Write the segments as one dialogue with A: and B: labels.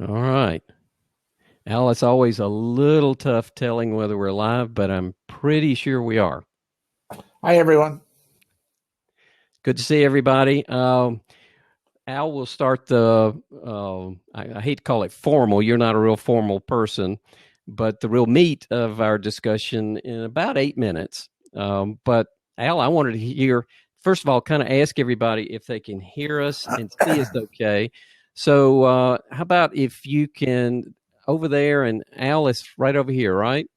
A: All right. Al, it's always a little tough telling whether we're live, but I'm pretty sure we are.
B: Hi, everyone.
A: Good to see everybody. Al will start the, I hate to call it formal. You're not a real formal person, but the real meat of our discussion in about 8 minutes. But Al, I wanted to hear, first of all, kind of ask everybody if they can hear us and see us okay. So how about if you can, over there, and Al is right over here, right?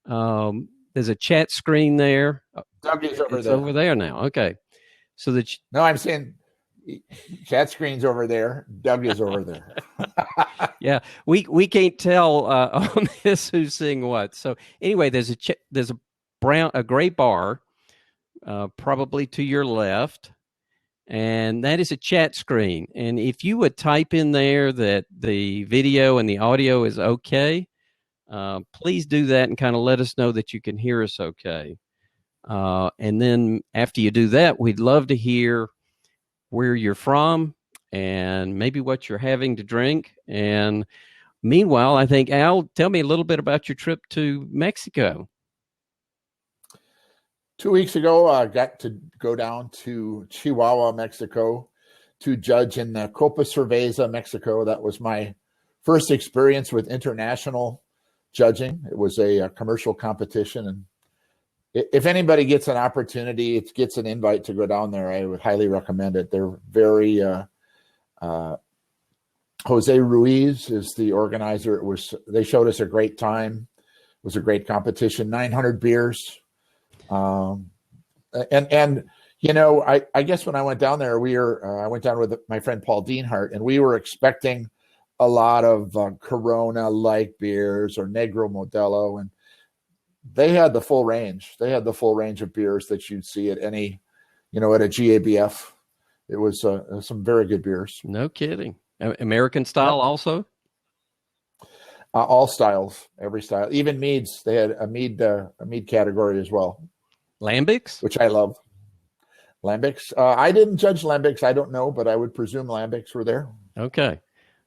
A: There's a chat screen there.
B: Doug is over
A: It's
B: there.
A: over there now. Okay. So
B: No, I'm saying chat screen's over there. Doug is over there.
A: Yeah, we can't tell on this who's seeing what. So anyway, there's a gray bar, probably to your left, and that is a chat screen. And if you would type in there that the video and the audio is okay, please do that and kind of let us know that you can hear us okay. And then after you do that, we'd love to hear where you're from and maybe what you're having to drink. And meanwhile, I think, Al, tell me a little bit about your trip to Mexico.
B: 2 weeks ago, I got to go down to Chihuahua, Mexico, to judge in the Copa Cerveza, Mexico. That was my first experience with international judging. It was a commercial competition, and if anybody gets an opportunity, it gets an invite to go down there, I would highly recommend it. They're very, Jose Ruiz is the organizer. They showed us a great time. It was a great competition, 900 beers. And you know, I guess when I went down there, I went down with my friend Paul Dienhart, and we were expecting a lot of Corona-like beers or Negro Modelo, and they had the full range. They had the full range of beers that you'd see at any, at a GABF. It was some very good beers.
A: No kidding. American style also?
B: All styles, every style, even meads. They had a mead category as well.
A: Lambics?
B: Which I love. Lambics. I didn't judge lambics. I don't know, but I would presume lambics were there.
A: Okay.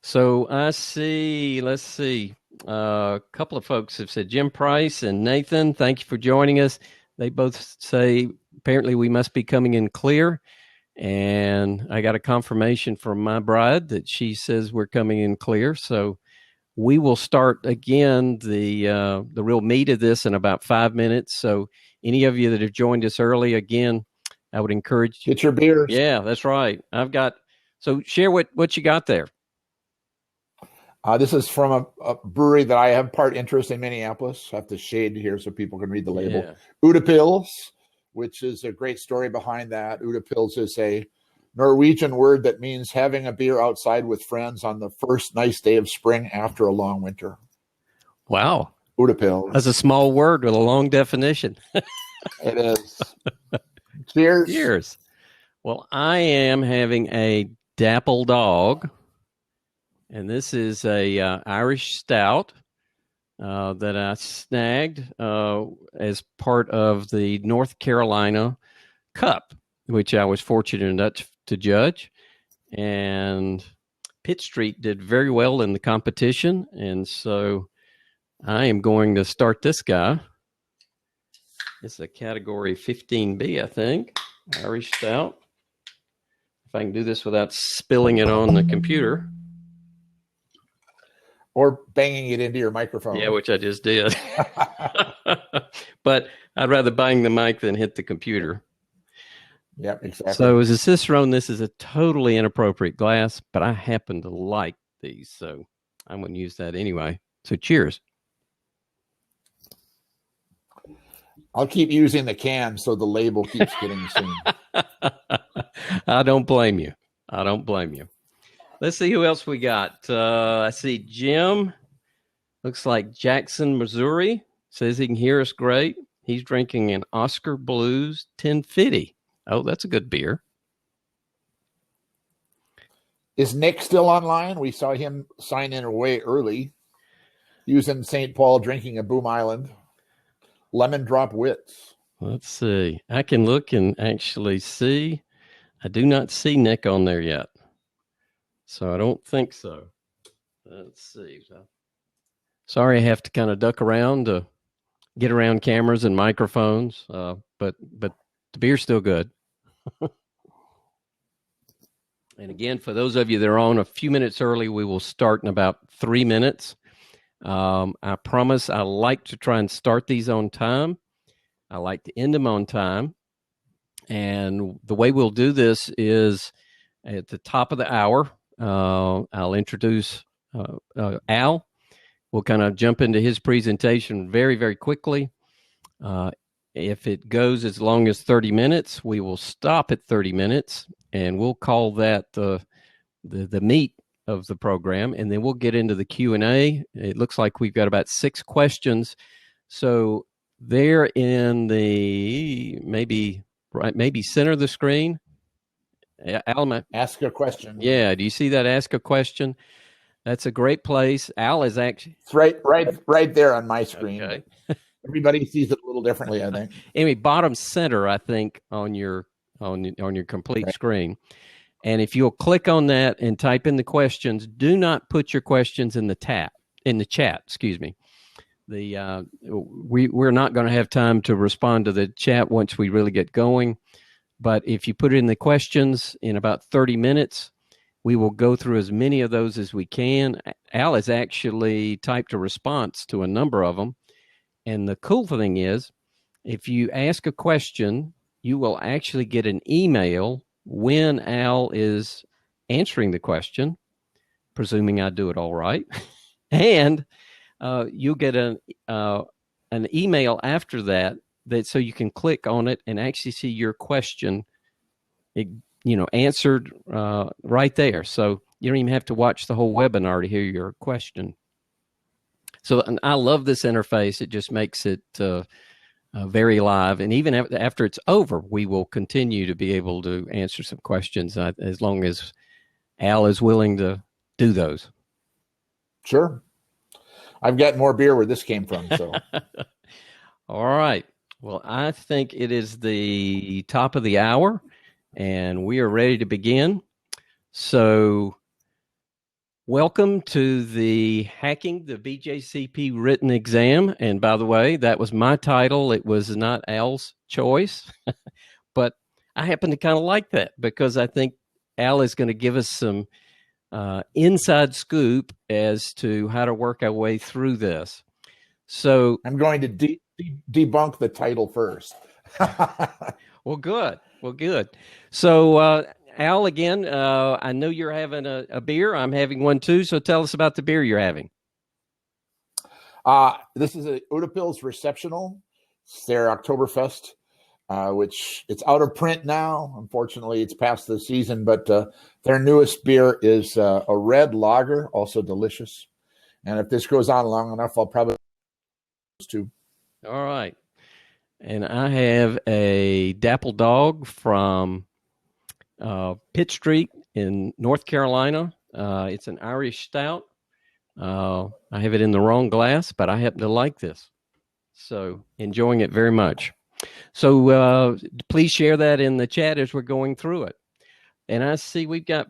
A: So I see, let's see. A couple of folks have said, Jim Price and Nathan, thank you for joining us. They both say, apparently we must be coming in clear. And I got a confirmation from my bride that she says we're coming in clear. So we will start again the real meat of this in about 5 minutes. So any of you that have joined us early, again, I would encourage you.
B: Get your beers.
A: Yeah, that's right. So share what you got there.
B: This is from a brewery that I have part interest in Minneapolis. I have to shade here so people can read the label.
A: Yeah.
B: Udapils, which is a great story behind that. Udapils is a Norwegian word that means having a beer outside with friends on the first nice day of spring after a long winter.
A: Wow.
B: Udapils.
A: That's a small word with a long definition.
B: It is. Cheers.
A: Cheers. Well, I am having a Dapple Dog. And this is a Irish stout that I snagged as part of the North Carolina Cup, which I was fortunate enough to judge. And Pitt Street did very well in the competition. And so I am going to start this guy. It's a category 15B, I think. Irish stout. If I can do this without spilling it on the computer.
B: Or banging it into your microphone.
A: Yeah, which I just did. But I'd rather bang the mic than hit the computer.
B: Yep, exactly.
A: So as a Cicerone, this is a totally inappropriate glass, but I happen to like these, so I'm going to use that anyway. So cheers.
B: I'll keep using the can so the label keeps getting seen.
A: I don't blame you. Let's see who else we got. I see Jim. Looks like Jackson, Missouri. Says he can hear us great. He's drinking an Oscar Blues 1050. Oh, that's a good beer.
B: Is Nick still online? We saw him sign in way early. He was in St. Paul drinking a Boom Island. Lemon Drop Wits.
A: Let's see. I can look and actually see. I do not see Nick on there yet. So I don't think so. Let's see. Sorry, I have to kind of duck around to get around cameras and microphones, but the beer's still good. And again, for those of you that are on a few minutes early, we will start in about 3 minutes. I promise I like to try and start these on time. I like to end them on time. And the way we'll do this is at the top of the hour, I'll introduce Al. We'll kind of jump into his presentation very, very quickly. If it goes as long as 30 minutes, we will stop at 30 minutes, and we'll call that the meat of the program, and then we'll get into the Q&A. It looks like we've got about 6 questions. So they're in the maybe center of the screen. Al,
B: ask a question.
A: Yeah, do you see that? Ask a question. That's a great place. Al is actually
B: it's right there on my screen.
A: Okay.
B: Everybody sees it a little differently, I think.
A: Anyway, bottom center, I think, on your complete screen. And if you'll click on that and type in the questions, do not put your questions in the chat. Excuse me. We're not going to have time to respond to the chat once we really get going. But if you put it in the questions in about 30 minutes, we will go through as many of those as we can. Al has actually typed a response to a number of them. And the cool thing is, if you ask a question, you will actually get an email when Al is answering the question, presuming I do it all right. And you'll get an email after that so you can click on it and actually see your question, answered right there. So you don't even have to watch the whole webinar to hear your question. So I love this interface. It just makes it very live. And even after it's over, we will continue to be able to answer some questions as long as Al is willing to do those.
B: Sure. I've got more beer where this came from. So,
A: all right. Well, I think it is the top of the hour, and we are ready to begin. So, welcome to the Hacking the BJCP Written Exam. And by the way, that was my title. It was not Al's choice. But I happen to kind of like that because I think Al is going to give us some inside scoop as to how to work our way through this. So
B: I'm going to debunk the title first.
A: Well, good. So, Al, again, I know you're having a beer. I'm having one too. So tell us about the beer you're having.
B: This is a Udapils Receptional. It's their Oktoberfest, which it's out of print now. Unfortunately, it's past the season, but their newest beer is a red lager, also delicious. And if this goes on long enough, I'll probably too.
A: All right. And I have a Dapple Dog from Pitt Street in North Carolina. It's an Irish stout. I have it in the wrong glass, but I happen to like this. So enjoying it very much. So please share that in the chat as we're going through it. And I see we've got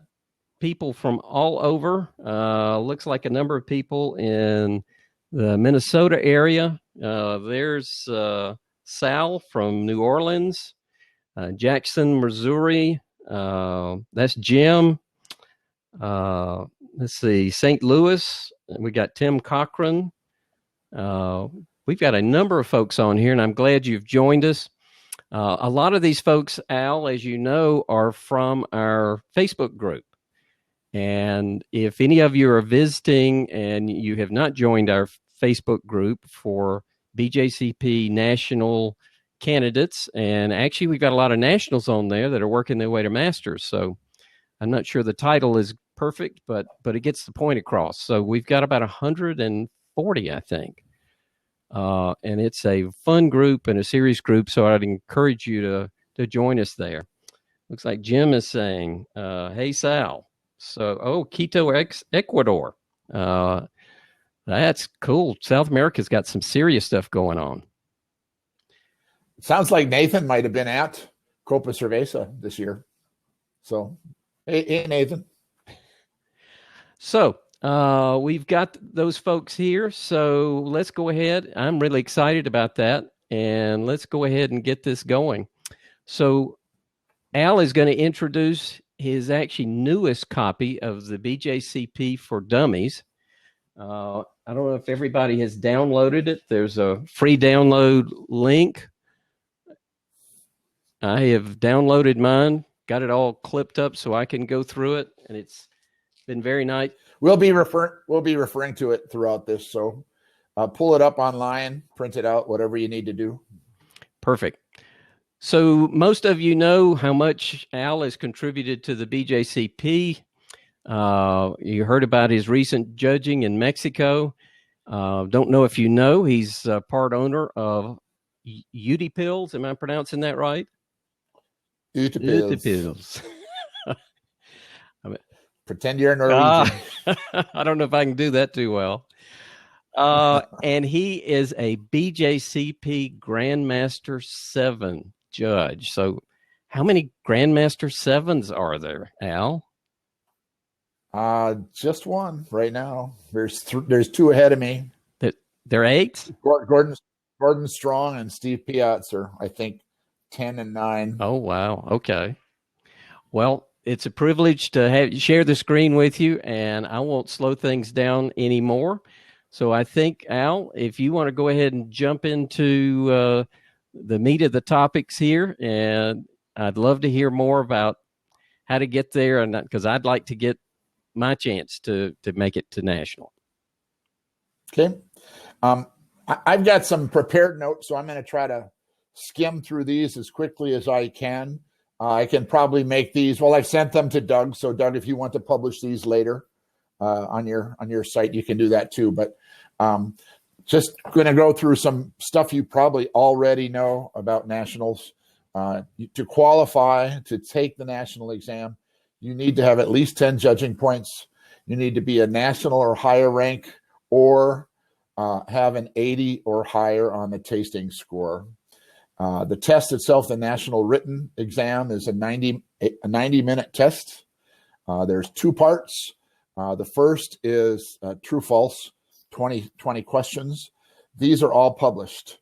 A: people from all over. Looks like a number of people in the Minnesota area. There's Sal from New Orleans, Jackson, Missouri. That's Jim. Let's see, St. Louis. We got Tim Cochran. We've got a number of folks on here, and I'm glad you've joined us. A lot of these folks, Al, as you know, are from our Facebook group. And if any of you are visiting and you have not joined our Facebook group for BJCP national candidates, and actually we've got a lot of nationals on there that are working their way to masters. So I'm not sure the title is perfect, but it gets the point across. So we've got about 140, I think. And it's a fun group and a serious group, so I'd encourage you to join us there. Looks like Jim is saying, hey, Sal. So, Quito, Ecuador. That's cool. South America's got some serious stuff going on.
B: Sounds like Nathan might have been at Copa Cerveza this year. So, hey Nathan.
A: So, We've got those folks here, so let's go ahead. I'm really excited about that, and let's go ahead and get this going. So Al is going to introduce his actually newest copy of the BJCP for Dummies. I don't know if everybody has downloaded it. There's a free download link. I have downloaded mine, got it all clipped up so I can go through it, and it's been very nice.
B: We'll be referring to it throughout this, so pull it up online, print it out, whatever you need to do.
A: Perfect. So most of you know how much Al has contributed to the BJCP. You heard about his recent judging in Mexico. Don't know if you know, he's part owner of Utipills. Am I pronouncing that right? Utipills.
B: Pretend you're Norwegian.
A: I don't know if I can do that too well. And he is a BJCP Grandmaster 7 judge. So how many Grandmaster 7s are there, Al?
B: Just one right now. There's two ahead of me.
A: They're 8?
B: Gordon Strong and Steve Piatz are, I think, 10 and 9.
A: Oh, wow. Okay. Well, it's a privilege to share the screen with you, and I won't slow things down anymore. So I think, Al, if you want to go ahead and jump into the meat of the topics here, and I'd love to hear more about how to get there, and because I'd like to get my chance to make it to national.
B: Okay. I've got some prepared notes, so I'm going to try to skim through these as quickly as I can. I can probably make these. Well, I've sent them to Doug. So Doug, if you want to publish these later on your site, you can do that too. But just going to go through some stuff you probably already know about nationals. To qualify to take the national exam, you need to have at least 10 judging points. You need to be a national or higher rank, or have an 80 or higher on the tasting score. The test itself, the national written exam, is a 90-minute test. There's 2 parts. The first is true-false, 20 questions. These are all published.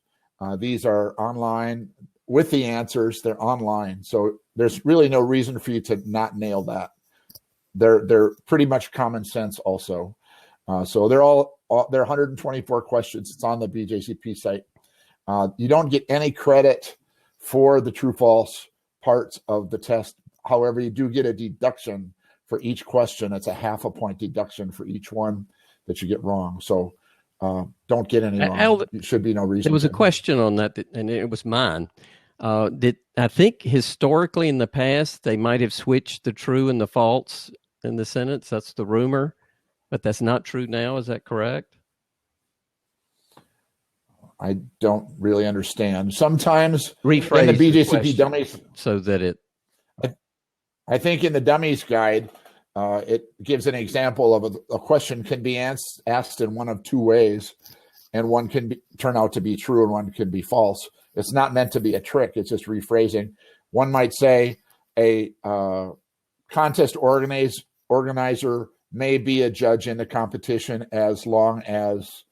B: These are online with the answers. They're online, so there's really no reason for you to not nail that. They're pretty much common sense also. So they're 124 questions. It's on the BJCP site. You don't get any credit for the true-false parts of the test. However, you do get a deduction for each question. It's a half a point deduction for each one that you get wrong. So don't get any wrong. There should be no reason.
A: There was a question on that, and it was mine. I think historically in the past, they might have switched the true and the false in the sentence. That's the rumor, but that's not true now. Is that correct?
B: I don't really understand. Sometimes
A: rephrase
B: in the BJCP Dummies,
A: so that it.
B: I think in the Dummies guide, it gives an example of a question can be asked in one of 2 ways, and one can turn out to be true and one can be false. It's not meant to be a trick. It's just rephrasing. One might say a contest organizer may be a judge in the competition as long as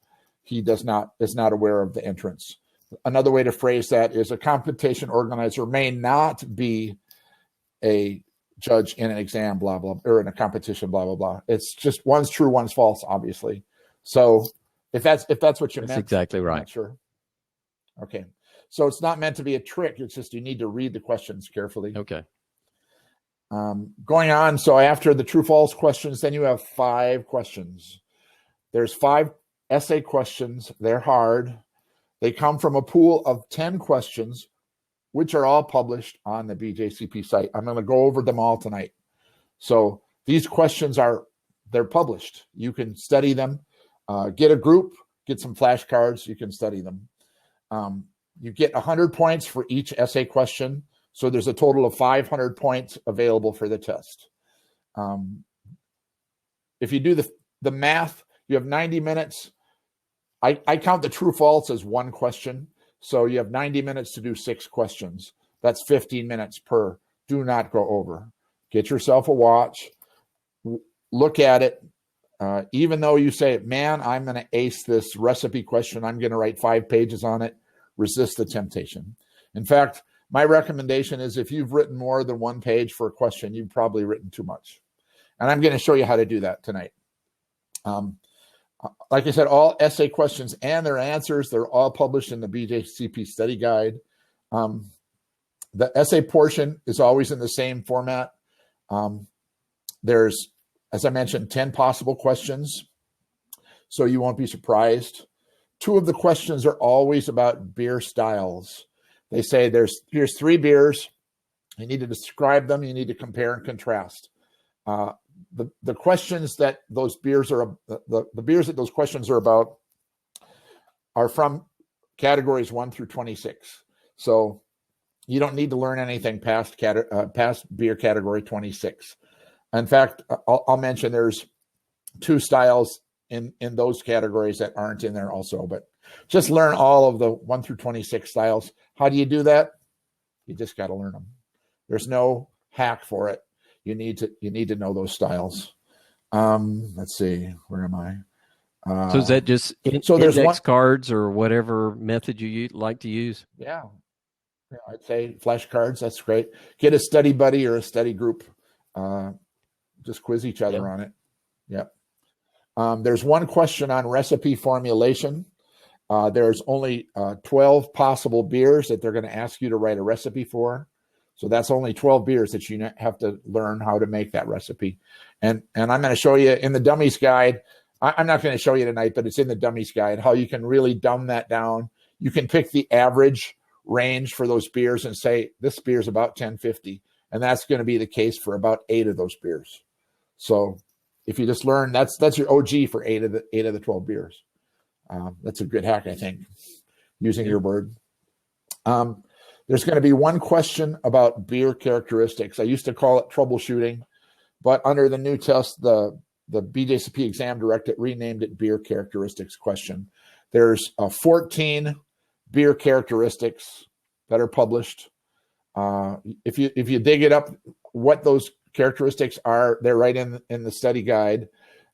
B: he is not aware of the entrance. Another way to phrase that is a competition organizer may not be a judge in an exam, blah, blah, or in a competition, blah, blah, blah. It's just one's true, one's false, obviously. So if that's what you meant.
A: That's exactly right.
B: I'm not sure. Okay. So it's not meant to be a trick. It's just you need to read the questions carefully.
A: Okay.
B: Going on. So after the true false questions, then you have 5 questions. There's 5 essay questions. They're hard. They come from a pool of 10 questions, which are all published on the BJCP site. I'm going to go over them all tonight. So these questions they're published. You can study them. Get a group, get some flashcards. You can study them. You get 100 points for each essay question. So there's a total of 500 points available for the test. If you do the math, you have 90 minutes. I count the true false as 1 question. So you have 90 minutes to do 6 questions. That's 15 minutes per. Do not go over. Get yourself a watch. Look at it. even though you say, man, I'm going to ace this recipe question, I'm going to write 5 pages on it, resist the temptation. In fact, my recommendation is if you've written more than 1 page for a question, you've probably written too much. And I'm going to show you how to do that tonight. Like I said, all essay questions and their answers, they're all published in the BJCP Study Guide. The essay portion is always in the same format. There's, as I mentioned, 10 possible questions, so you won't be surprised. 2 of the questions are always about beer styles. They say here's 3 beers. You need to describe them. You need to compare and contrast. The questions that those beers are, the beers that those questions are about are from categories 1 through 26. So you don't need to learn anything past beer category 26. In fact, I'll mention there's 2 styles in those categories that aren't in there also, but just learn all of the 1 through 26 styles. How do you do that? You just got to learn them. There's no hack for it. You need to know those styles. Let's see, where am I?
A: So is that just index cards or whatever method you like to use?
B: Yeah, I'd say flashcards. That's great. Get a study buddy or a study group. Just quiz each other on it. Yep. There's 1 question on recipe formulation. There's only 12 possible beers that they're going to ask you to write a recipe for. So that's only 12 beers that you have to learn how to make that recipe. And I'm going to show you in the Dummies guide. I'm not going to show you tonight, but it's in the Dummies guide how you can really dumb that down. You can pick the average range for those beers and say, this beer is about 1050. And that's going to be the case for about 8 of those beers. So if you just learn, that's your OG for 8 of the 12 beers. That's a good hack, I think, using your word. There's going to be 1 question about beer characteristics. I used to call it troubleshooting, but under the new test, the BJCP exam director renamed it beer characteristics question. There's 14 beer characteristics that are published. If you dig it up, what those characteristics are, they're right in the study guide.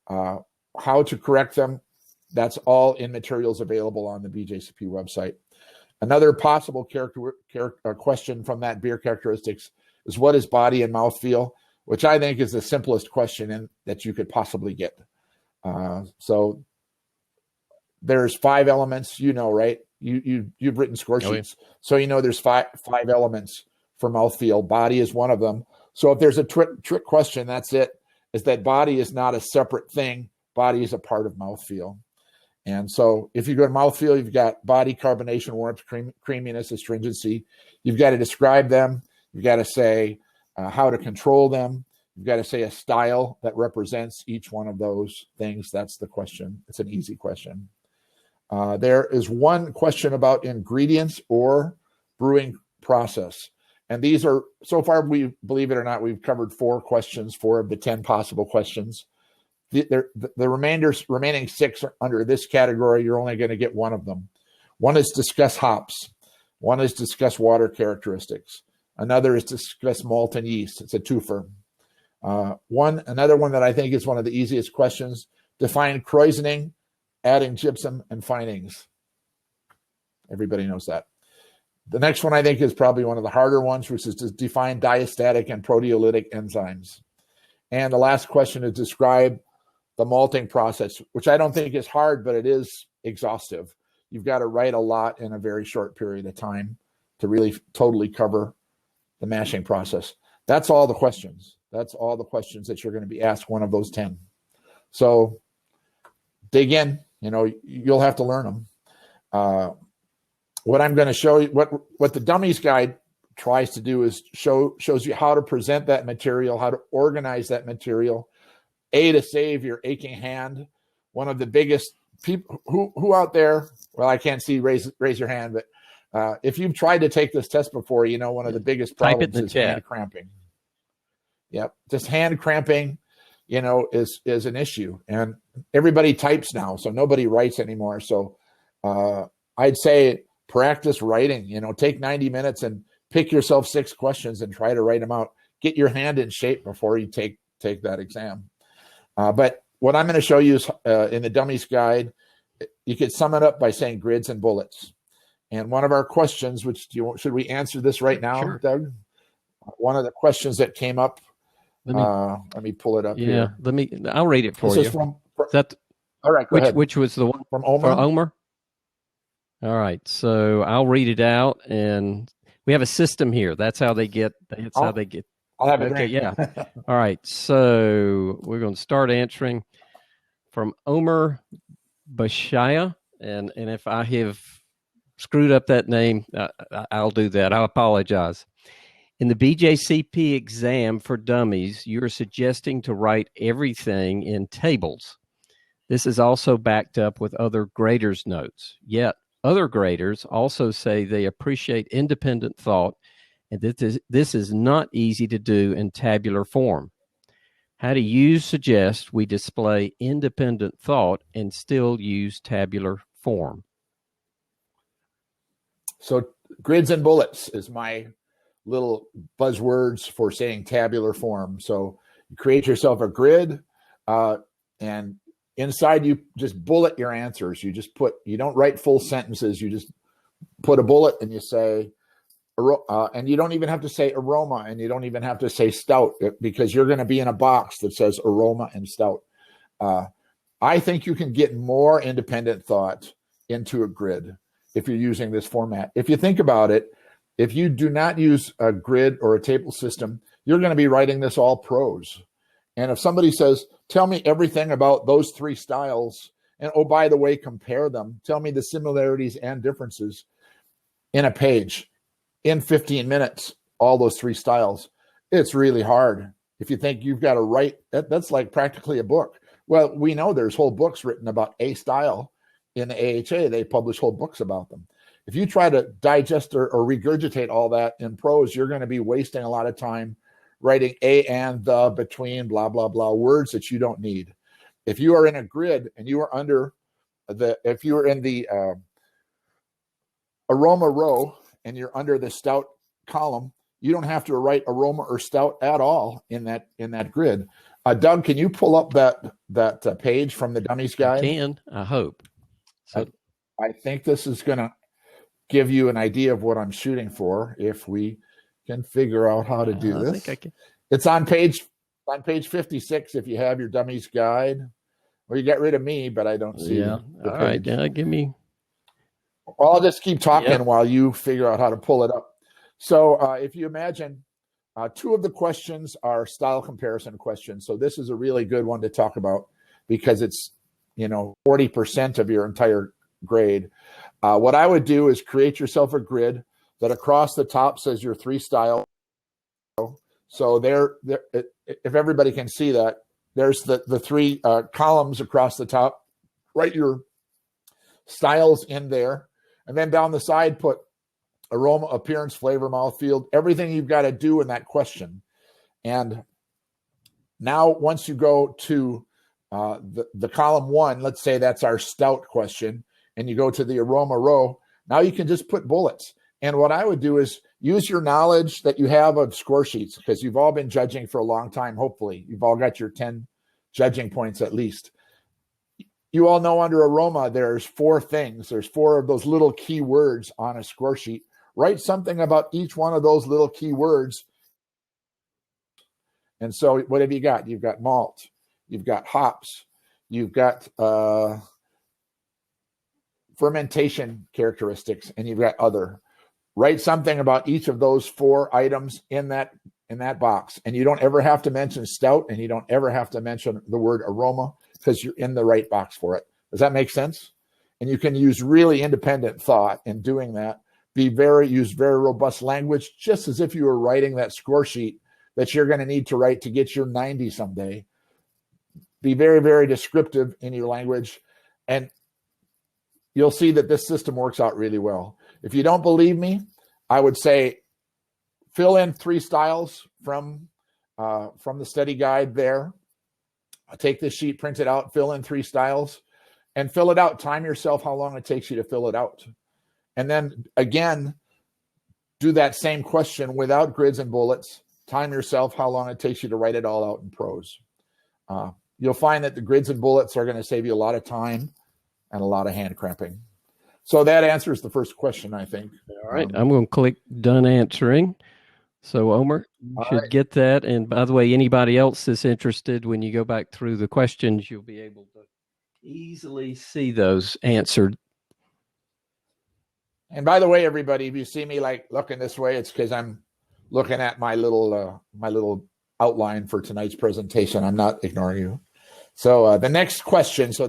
B: How to correct them, that's all in materials available on the BJCP website. Another possible question from that beer characteristics is what is body and mouthfeel, which I think is the simplest question that you could possibly get. So there's 5 elements, right? You've written score sheets, so there's five elements for mouthfeel. Body is one of them. So if there's a trick question, that's it. Is that body is not a separate thing. Body is a part of mouthfeel. And so if you go to mouthfeel, you've got body, carbonation, warmth, creaminess, astringency. You've got to describe them. You've got to say how to control them. You've got to say a style that represents each one of those things. That's the question. It's an easy question. There is 1 question about ingredients or brewing process. And these are, so far, believe it or not, we've covered 4 questions, 4 of the 10 possible questions. The remaining 6 are under this category. You're only going to get 1 of them. 1 is discuss hops. 1 is discuss water characteristics. Another is discuss malt and yeast. It's a twofer. Another one that I think is one of the easiest questions, define krausening, adding gypsum, and finings. Everybody knows that. The next one I think is probably one of the harder ones, which is to define diastatic and proteolytic enzymes. And the last question is describe the malting process, which I don't think is hard, but it is exhaustive. You've got to write a lot in a very short period of time to really totally cover the mashing process. That's all the questions. That's all the questions that you're going to be asked, one of those 10. So dig in, you'll have to learn them. What I'm going to show you, what the Dummies guide tries to do is shows you how to present that material, how to organize that material, to save your aching hand. One of the biggest people who out there, well, I can't see, raise your hand, but if you've tried to take this test before, one of the biggest problems is hand cramping. Yep, just hand cramping, is an issue, and everybody types now, so nobody writes anymore. So I'd say practice writing. Take 90 minutes and pick yourself 6 questions and try to write them out. Get your hand in shape before you take that exam. But what I'm going to show you is in the Dummies guide, you could sum it up by saying grids and bullets. And one of our questions, which should we answer this right now,
A: Sure.
B: Doug? One of the questions that came up. Let me pull it up here.
A: I'll read it for you.
B: This is from
A: all right, go ahead. Which was the one
B: from Omer?
A: For Omer? All right, so I'll read it out, and we have a system here. That's how they get.
B: I'll have it.
A: Okay, yeah. All right, so we're going to start answering from Omer Bashaya, and if I have screwed up that name, I'll do that. I apologize. In the BJCP exam for dummies, you're suggesting to write everything in tables. This is also backed up with other graders' notes. Yet, other graders also say they appreciate independent thought and that this is not easy to do in tabular form. How do you suggest we display independent thought and still use tabular form?
B: So grids and bullets is my little buzzwords for saying tabular form. So you create yourself a grid, and inside you just bullet your answers. You don't write full sentences. You just put a bullet and you say, and you don't even have to say aroma, and you don't even have to say stout, because you're going to be in a box that says aroma and stout. I think you can get more independent thought into a grid if you're using this format. If you think about it, if you do not use a grid or a table system, you're going to be writing this all prose. And if somebody says, tell me everything about those three styles, and oh, by the way, compare them, tell me the similarities and differences in a page, in 15 minutes, all those three styles, it's really hard. If you think you've got to write, that's like practically a book. Well, we know there's whole books written about a style in the AHA. They publish whole books about them. If you try to digest or regurgitate all that in prose, you're going to be wasting a lot of time writing a and the, between, blah, blah, blah, words that you don't need. If you are in a grid and you are if you are in the aroma row and you're under the stout column, you don't have to write aroma or stout at all in that grid. Doug, can you pull up that page from the Dummies guide?
A: I can, I hope. So
B: I think this is going to give you an idea of what I'm shooting for if we can figure out how to do this.
A: I think I can.
B: It's on page 56 if you have your Dummies guide. Well, you got rid of me, but I don't see
A: the page. All right, give me.
B: I'll just keep talking while you figure out how to pull it up. So if you imagine, two of the questions are style comparison questions. So this is a really good one to talk about because it's 40% of your entire grade. What I would do is create yourself a grid that across the top says your three styles. So there, if everybody can see that, there's the three columns across the top. Write your styles in there. And then down the side, put aroma, appearance, flavor, mouthfeel, everything you've got to do in that question. And now once you go to the column one, let's say that's our stout question, and you go to the aroma row, now you can just put bullets. And what I would do is use your knowledge that you have of score sheets, because you've all been judging for a long time, hopefully. You've all got your 10 judging points at least. You all know under aroma, there's 4 things. There's 4 of those little key words on a score sheet. Write something about each one of those little key words. And so what have you got? You've got malt. You've got hops. You've got fermentation characteristics, and you've got other. Write something about each of those 4 items in that box. And you don't ever have to mention stout, and you don't ever have to mention the word aroma, because you're in the right box for it. Does that make sense? And you can use really independent thought in doing that. Use very robust language, just as if you were writing that score sheet that you're going to need to write to get your 90 someday. Be very, very descriptive in your language, and you'll see that this system works out really well. If you don't believe me, I would say fill in 3 styles from the study guide there. Take this sheet, print it out, fill in 3 styles, and fill it out. Time yourself how long it takes you to fill it out. And then, again, do that same question without grids and bullets. Time yourself how long it takes you to write it all out in prose. you'll find that the grids and bullets are going to save you a lot of time and a lot of hand cramping. So that answers the first question, I think.
A: All right, I'm going to click done answering. So Omer should get that. And by the way, anybody else that's interested, when you go back through the questions, you'll be able to easily see those answered.
B: And by the way, everybody, if you see me like looking this way, it's because I'm looking at my little outline for tonight's presentation. I'm not ignoring you. So the next question. So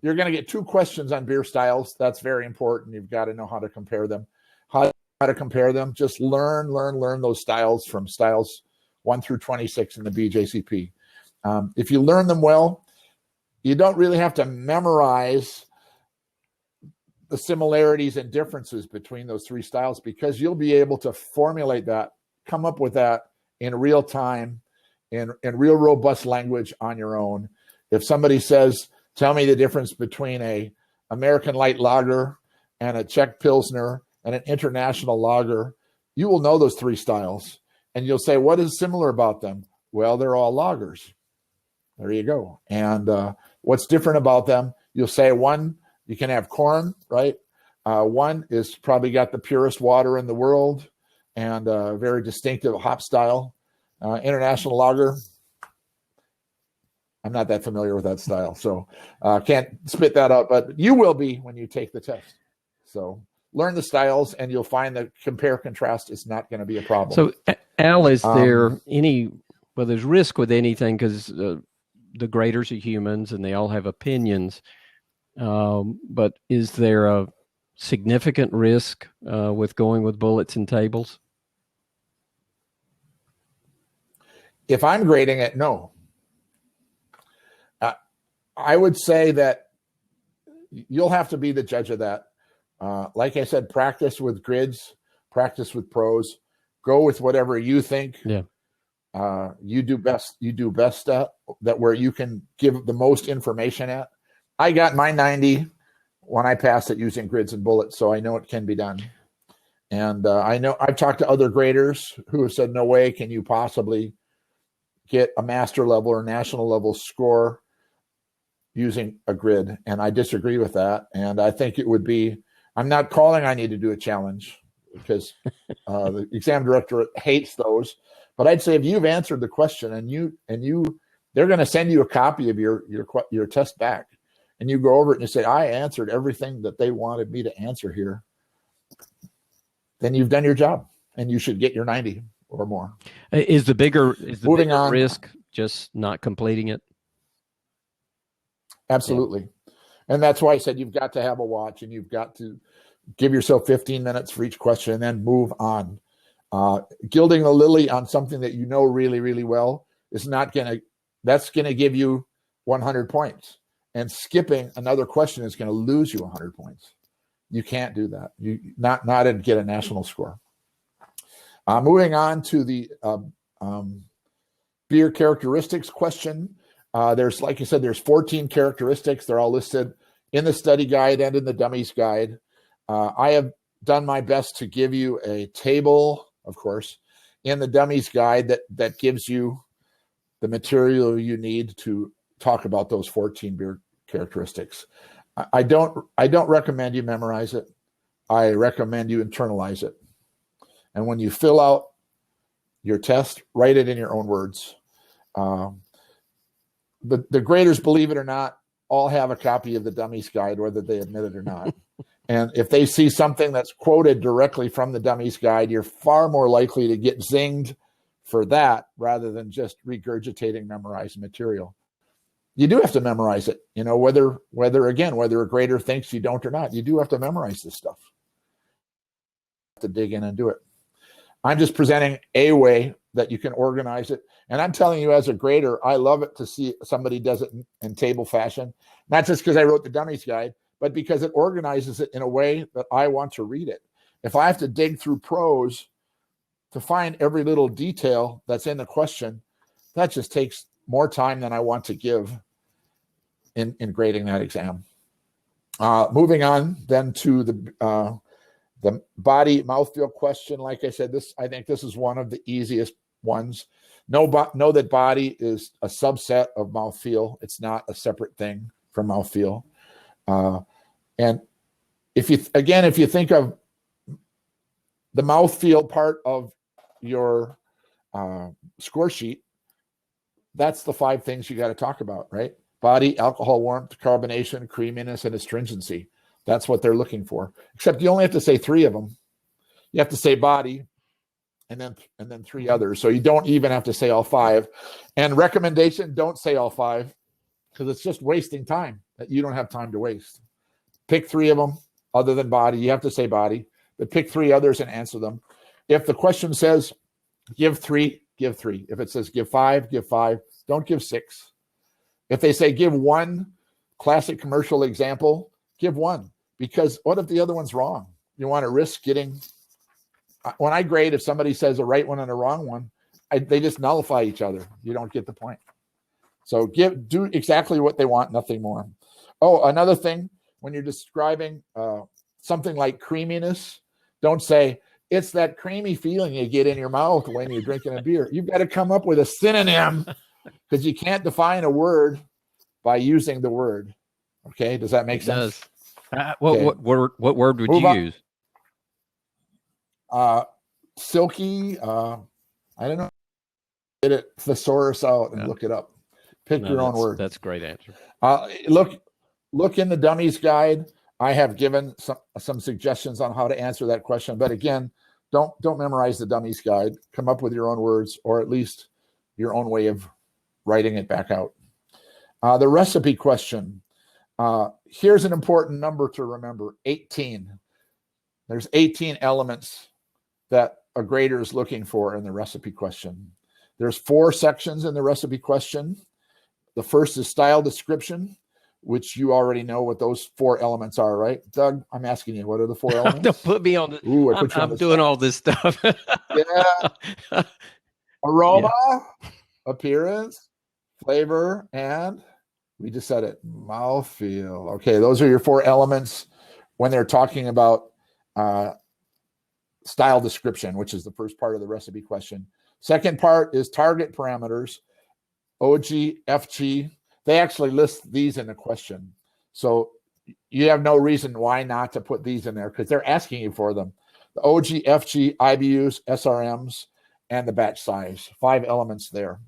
B: you're going to get 2 questions on beer styles. That's very important. You've got to know how to compare them. How to compare them? Just learn those styles from styles 1 through 26 in the BJCP. If you learn them well, you don't really have to memorize the similarities and differences between those 3 styles, because you'll be able to formulate that, come up with that in real time, in real robust language on your own. If somebody says, tell me the difference between a American light lager and a Czech Pilsner and an international lager, you will know those 3 styles. And you'll say, what is similar about them? Well, they're all lagers. There you go. And what's different about them? You'll say one, you can have corn, right? One is probably got the purest water in the world and a very distinctive hop style. International lager, I'm not that familiar with that style, so can't spit that out, but you will be when you take the test. So learn the styles, and you'll find that compare contrast is not going to be a problem.
A: So, Al, is there there's risk with anything, because the graders are humans and they all have opinions, but is there a significant risk with going with bullets and tables?
B: If I'm grading it, no. I would say that you'll have to be the judge of that. Like I said, practice with grids, practice with pros, go with whatever you think you do best. You do best at that, where you can give the most information at. I got my 90 when I passed it using grids and bullets, so I know it can be done. And I know I've talked to other graders who have said, no way can you possibly get a master level or national level score using a grid. And I disagree with that. And I think it would be, I'm not calling I need to do a challenge, because the exam director hates those. But I'd say if you've answered the question and they're going to send you a copy of your test back, and you go over it and you say, I answered everything that they wanted me to answer here, then you've done your job and you should get your 90 or more.
A: Is the bigger risk just not completing it?
B: Absolutely. Yeah. And that's why I said you've got to have a watch, and you've got to give yourself 15 minutes for each question and then move on. Gilding the lily on something that you know really, really well is that's going to give you 100 points. And skipping another question is going to lose you 100 points. You can't do that. You not and get a national score. Moving on to the beer characteristics question. There's, like I said, there's 14 characteristics. They're all listed in the study guide and in the Dummies guide. I have done my best to give you a table, of course, in the Dummies guide that gives you the material you need to talk about those 14 beer characteristics. I don't recommend you memorize it. I recommend you internalize it. And when you fill out your test, write it in your own words. The graders, believe it or not, all have a copy of the Dummies guide, whether they admit it or not. And if they see something that's quoted directly from the Dummies guide, you're far more likely to get zinged for that rather than just regurgitating memorized material. You do have to memorize it, whether a grader thinks you don't or not. You do have to memorize this stuff. You have to dig in and do it. I'm just presenting a way that you can organize it. And I'm telling you, as a grader, I love it to see somebody does it in table fashion, not just because I wrote the Dummies guide, but because it organizes it in a way that I want to read it. If I have to dig through prose to find every little detail that's in the question, that just takes more time than I want to give in grading that exam. Moving on then to the body mouthfeel question. Like I said, I think this is one of the easiest ones. Know that body is a subset of mouthfeel. It's not a separate thing from mouthfeel. And if you think of the mouthfeel part of your score sheet, that's the 5 things you got to talk about, right? Body, alcohol, warmth, carbonation, creaminess, and astringency. That's what they're looking for. Except you only have to say 3 of them. You have to say body, and then 3 others. So you don't even have to say all 5. And recommendation, don't say all 5, because it's just wasting time that you don't have time to waste. Pick 3 of them other than body. You have to say body, but pick 3 others and answer them. If the question says give 3, give 3. If it says give 5, give 5. Don't give 6. If they say give 1 classic commercial example, give 1. Because what if the other one's wrong? You want to risk getting... When I grade, if somebody says a right one and a wrong one, they just nullify each other. You don't get the point. So do exactly what they want, nothing more. Oh, another thing, when you're describing something like creaminess, don't say, it's that creamy feeling you get in your mouth when you're drinking a beer. You've got to come up with a synonym, because you can't define a word by using the word. Okay, does that make sense?
A: What word would you use?
B: Silky. I don't know. Get it thesaurus out and look it up. Pick your own word.
A: That's a great answer.
B: Look in the Dummies guide. I have given some suggestions on how to answer that question. But again, don't memorize the Dummies guide. Come up with your own words, or at least your own way of writing it back out. The recipe question. Here's an important number to remember: 18. There's 18 elements that a grader is looking for in the recipe question. There's 4 sections in the recipe question. The first is style description, which you already know what those 4 elements are, right? Doug, I'm asking you, what are the 4 elements?
A: Don't put me on the... Ooh, I'm doing all this stuff.
B: Yeah. Aroma, appearance, flavor, and we just said it, mouthfeel. Okay, those are your 4 elements when they're talking about style description, which is the first part of the recipe question. Second part is target parameters, OG, FG. They actually list these in the question. So you have no reason why not to put these in there, because they're asking you for them. The OG, FG, IBUs, SRMs, and the batch size. 5 elements there.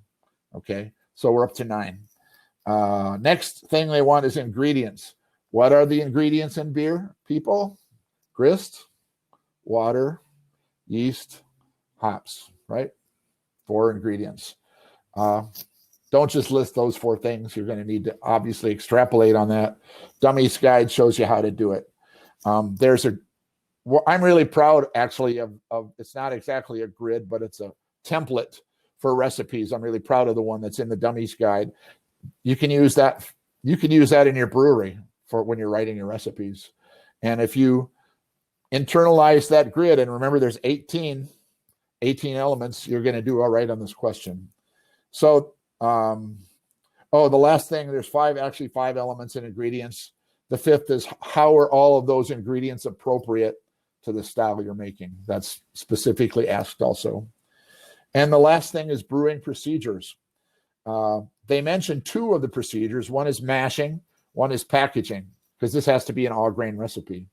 B: Okay, so we're up to 9. Next thing they want is ingredients. What are the ingredients in beer, people? Grist, water, yeast, hops, right? 4 ingredients. Don't just list those 4 things. You're going to need to obviously extrapolate on that. Dummies guide shows you how to do it. I'm really proud, actually, of it's not exactly a grid, but it's a template for recipes. I'm really proud of the one that's in the Dummies guide. You can use that. You can use that in your brewery for when you're writing your recipes. And if you internalize that grid, and remember there's 18 elements, you're going to do all right on this question. So, the last thing, there's 5 elements in ingredients. The 5th is, how are all of those ingredients appropriate to the style you're making? That's specifically asked also. And the last thing is brewing procedures. They mentioned 2 of the procedures. One is mashing, one is packaging, because this has to be an all-grain recipe.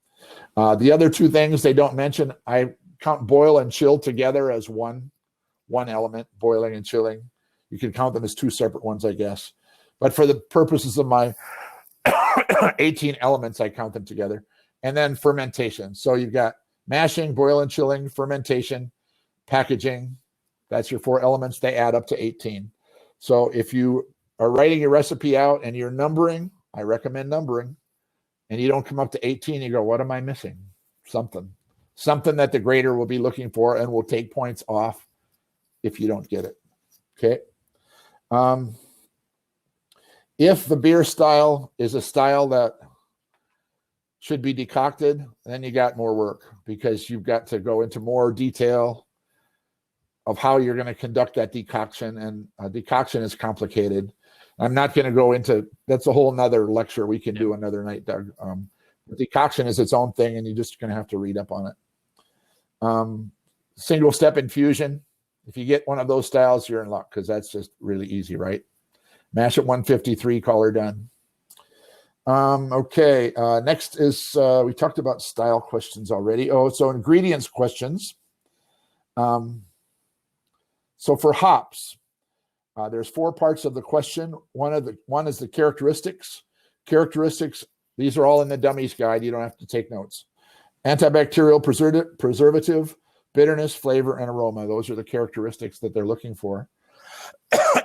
B: The other 2 things they don't mention, I count boil and chill together as one element, boiling and chilling. You can count them as 2 separate ones, I guess. But for the purposes of my 18 elements, I count them together. And then fermentation. So you've got mashing, boil and chilling, fermentation, packaging. That's your 4 elements. They add up to 18. So if you are writing your recipe out and you're numbering, I recommend numbering, and you don't come up to 18, you go, what am I missing? Something that the grader will be looking for and will take points off if you don't get it. Okay. If the beer style is a style that should be decocted, then you got more work, because you've got to go into more detail of how you're going to conduct that decoction, and decoction is complicated. I'm not going to go into, that's a whole nother lecture we can do another night, Doug. Decoction is its own thing, and you're just going to have to read up on it. Single step infusion. If you get one of those styles, you're in luck because that's just really easy, right? Mash at 153, color done. Okay, next is, we talked about style questions already. Oh, so ingredients questions. So for hops, there's 4 parts of the question. One is the characteristics. Characteristics, these are all in the Dummies guide. You don't have to take notes. Antibacterial, preservative, bitterness, flavor, and aroma. Those are the characteristics that they're looking for.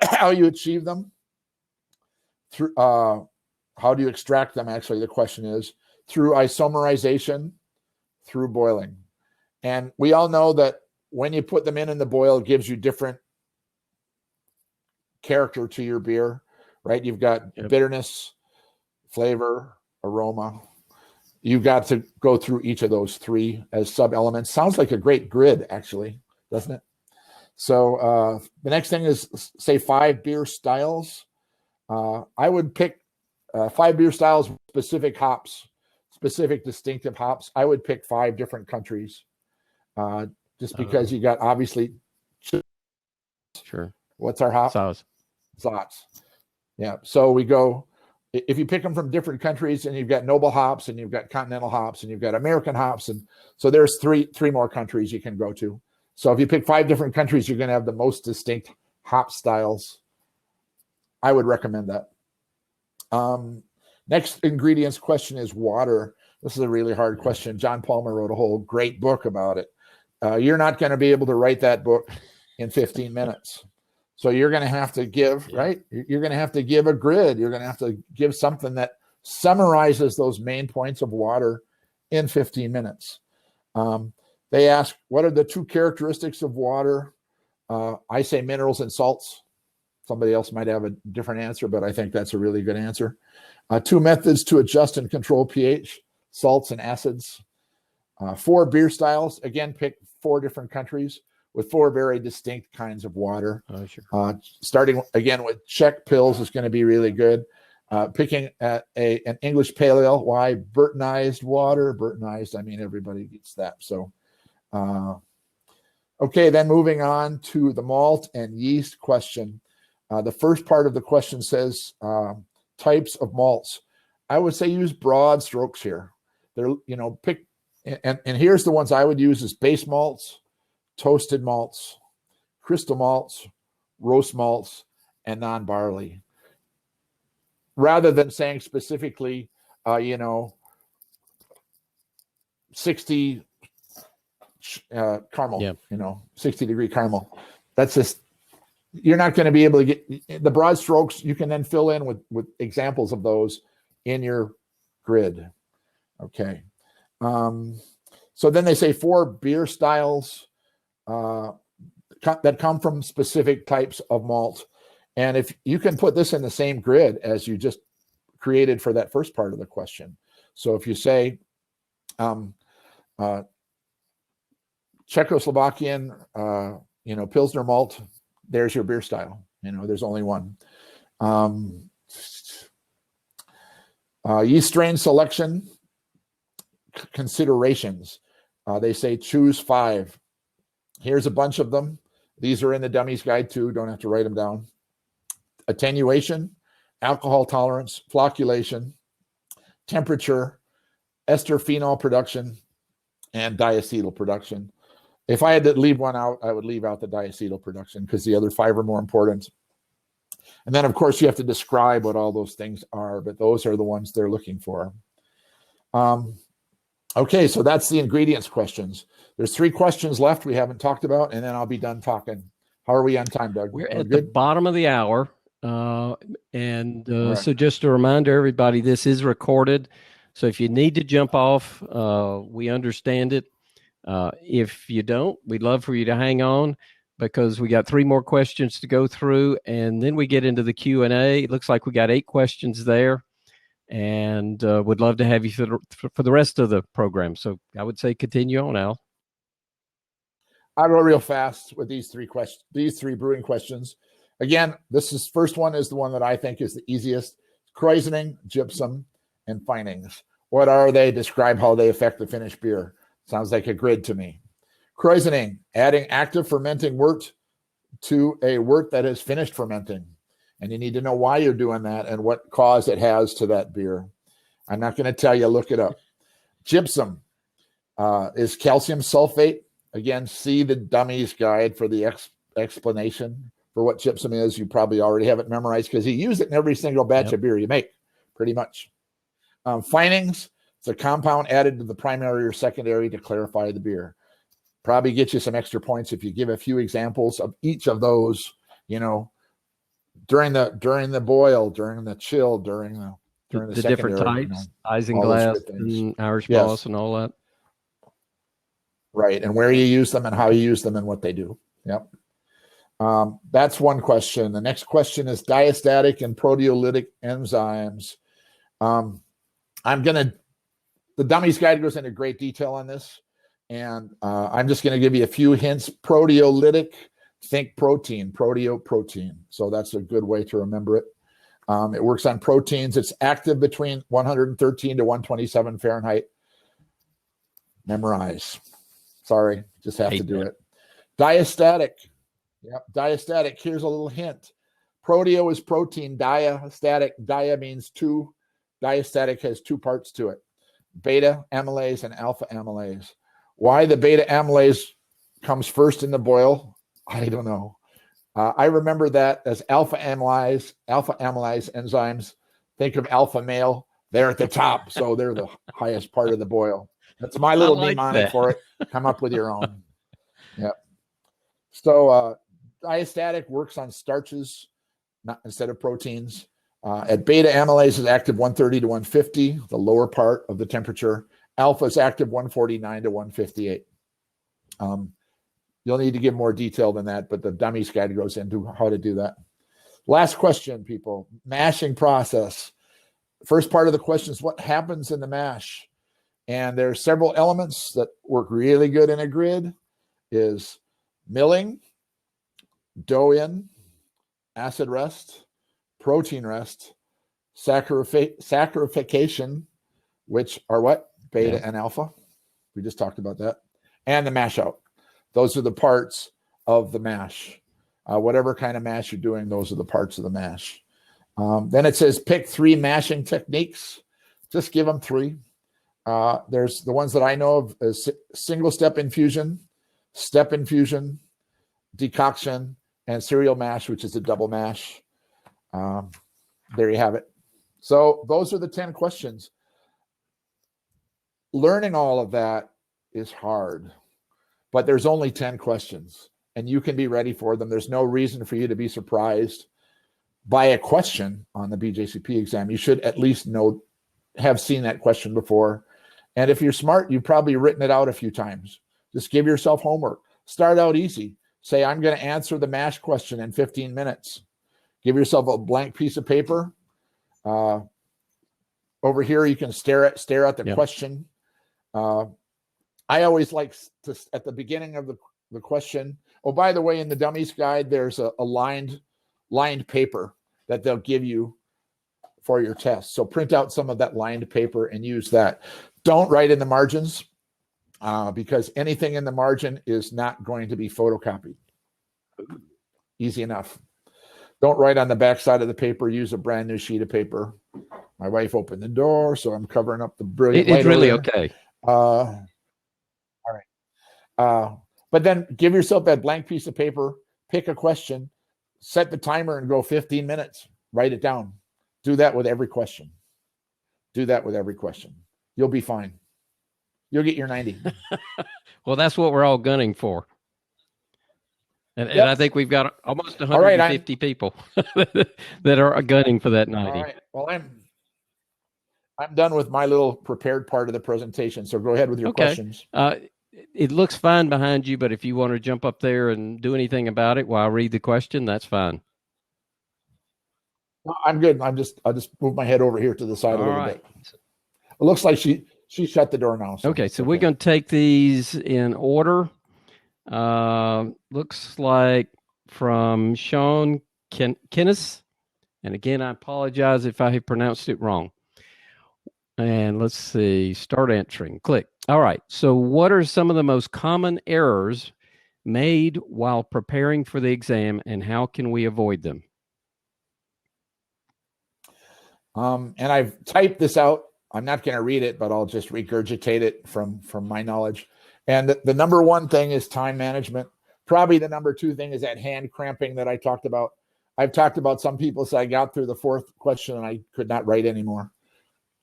B: How you achieve them? Through how do you extract them? Actually, the question is through isomerization, through boiling. And we all know that when you put them in the boil, it gives you different character to your beer, right? You've got bitterness, flavor, aroma. You've got to go through each of those 3 as sub-elements. Sounds like a great grid, actually, doesn't it? So the next thing is, say, 5 beer styles. I would pick 5 beer styles, specific hops, specific distinctive hops. I would pick 5 different countries, just because you got obviously.
A: Sure.
B: What's our hop? Sauce. Yeah. So we go. If you pick them from different countries, and you've got noble hops, and you've got continental hops, and you've got American hops, and so there's three more countries you can go to. So if you pick 5 different countries, you're going to have the most distinct hop styles. I would recommend that. Next ingredients question is water. This is a really hard question. John Palmer wrote a whole great book about it. You're not going to be able to write that book in 15 minutes. So you're going to have to give, right? You're going to have to give a grid. You're going to have to give something that summarizes those main points of water in 15 minutes. They ask, what are the 2 characteristics of water? I say minerals and salts. Somebody else might have a different answer, but I think that's a really good answer. 2 methods to adjust and control pH, salts and acids. 4 beer styles. Again, pick 4 different countries with 4 very distinct kinds of water.
A: Oh, sure.
B: Starting again with Czech Pils is going to be really good. Picking an English Pale Ale. Why? Burtonized water. Burtonized, I mean, everybody gets that. So, okay, then moving on to the malt and yeast question. The first part of the question says types of malts. I would say use broad strokes here. They're, pick, and here's the ones I would use is base malts, toasted malts, crystal malts, roast malts, and non-barley. Rather than saying specifically, 60 caramel, 60-degree caramel. That's just, you're not going to be able to get the broad strokes. You can then fill in with examples of those in your grid. Okay. So then they say 4 beer styles that come from specific types of malt. And if you can put this in the same grid as you just created for that first part of the question. So if you say Czechoslovakian, Pilsner malt, there's your beer style. There's only one. Yeast strain selection considerations. They say choose 5. Here's a bunch of them. These are in the Dummies guide too. Don't have to write them down. Attenuation, alcohol tolerance, flocculation, temperature, ester phenol production, and diacetyl production. If I had to leave one out, I would leave out the diacetyl production because the other 5 are more important. And then, of course, you have to describe what all those things are, but those are the ones they're looking for. Okay, so that's the ingredients questions. There's 3 questions left we haven't talked about, and then I'll be done talking. How are we on time, Doug?
A: We're at the bottom of the hour. Right. So just a reminder, everybody, this is recorded. So if you need to jump off, we understand it. If you don't, we'd love for you to hang on because we got 3 more questions to go through, and then we get into the Q&A. It looks like we got 8 questions there, and would love to have you for the rest of the program. So I would say continue on, Al.
B: I'll go real fast with these 3 questions, these 3 brewing questions. Again, first one is the one that I think is the easiest. Krausening, gypsum, and finings. What are they? Describe how they affect the finished beer. Sounds like a grid to me. Krausening, adding active fermenting wort to a wort that has finished fermenting. And you need to know why you're doing that and what cause it has to that beer. I'm not going to tell you, look it up. Gypsum is calcium sulfate. Again, see the Dummies guide for the explanation for what gypsum is. You probably already have it memorized because you use it in every single batch of beer you make, pretty much. Finings, it's a compound added to the primary or secondary to clarify the beer. Probably get you some extra points if you give a few examples of each of those, during the boil, during the chill, during the
A: different types, isinglass and Irish moss and all that.
B: Right, and where you use them and how you use them and what they do. Yep. That's one question. The next question is diastatic and proteolytic enzymes. The Dummies guide goes into great detail on this, and I'm just going to give you a few hints. Proteolytic, think protein, protein. So that's a good way to remember it. It works on proteins. It's active between 113 to 127 Fahrenheit. Memorize. Sorry, just have to do it. Diastatic. Yep, diastatic. Here's a little hint. Proteo is protein. Diastatic. Dia means two. Diastatic has two parts to it. Beta amylase and alpha amylase. Why the beta amylase comes first in the boil, I don't know. I remember that as alpha amylase enzymes. Think of alpha male. They're at the top, so they're the highest part of the boil. That's my little mnemonic for it. Come up with your own. Yep. So diastatic works on starches, not instead of proteins. At beta amylase is active 130 to 150, the lower part of the temperature. Alpha is active 149 to 158. You'll need to give more detail than that, but the Dummies guide goes into how to do that. Last question, people. Mashing process. First part of the question is what happens in the mash? And there are several elements that work really good in a grid. Is milling, dough in, acid rest, protein rest, saccharification, which are what? Beta and alpha. We just talked about that. And the mash out. Those are the parts of the mash. Whatever kind of mash you're doing, those are the parts of the mash. Then it says pick 3 mashing techniques. Just give them 3. There's the ones that I know of as single step infusion, decoction, and serial mash, which is a double mash. There you have it. So those are the 10 questions. Learning all of that is hard, but there's only 10 questions and you can be ready for them. There's no reason for you to be surprised by a question on the BJCP exam. You should at least have seen that question before. And if you're smart, you've probably written it out a few times. Just give yourself homework. Start out easy. Say, I'm going to answer the mash question in 15 minutes. Give yourself a blank piece of paper. Over here, you can stare at the question. I always like to, at the beginning of the question. Oh, by the way, in the Dummies guide, there's a lined paper that they'll give you for your test. So print out some of that lined paper and use that. Don't write in the margins because anything in the margin is not going to be photocopied. Easy enough. Don't write on the back side of the paper. Use a brand new sheet of paper. My wife opened the door, so I'm covering up the brilliant light.
A: It's really okay.
B: All right. But then give yourself that blank piece of paper, pick a question, set the timer and go 15 minutes. Write it down. Do that with every question. You'll be fine. You'll get your 90.
A: Well, that's what we're all gunning for. And I think we've got almost 150 people that are gunning for that 90.
B: All right. Well, I'm done with my little prepared part of the presentation. So go ahead with your questions.
A: It looks fine behind you, but if you want to jump up there and do anything about it while I read the question, that's fine.
B: No, I'm good. I'll just move my head over here to the side a little bit. It looks like she shut the door now.
A: So we're going to take these in order. Looks like from Sean Kinnis. And again, I apologize if I pronounced it wrong. And let's see, start answering, click. All right. So what are some of the most common errors made while preparing for the exam, and how can we avoid them?
B: And I've typed this out. I'm not going to read it, but I'll just regurgitate it from my knowledge. And the number one thing is time management. Probably the number two thing is that hand cramping that I talked about. I've talked about some people say I got through the fourth question and I could not write anymore.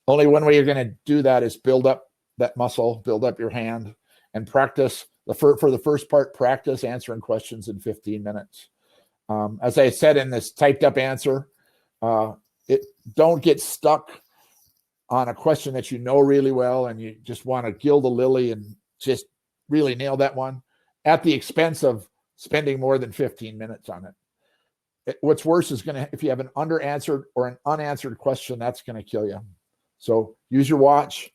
B: Only one way you're going to do that is build up that muscle, build up your hand, and practice. For the first part, practice answering questions in 15 minutes. As I said in this typed up answer, don't get stuck on a question that you know really well and you just want to gild the lily and just really nail that one at the expense of spending more than 15 minutes on it. What's worse is if you have an underanswered or an unanswered question, that's going to kill you. So use your watch,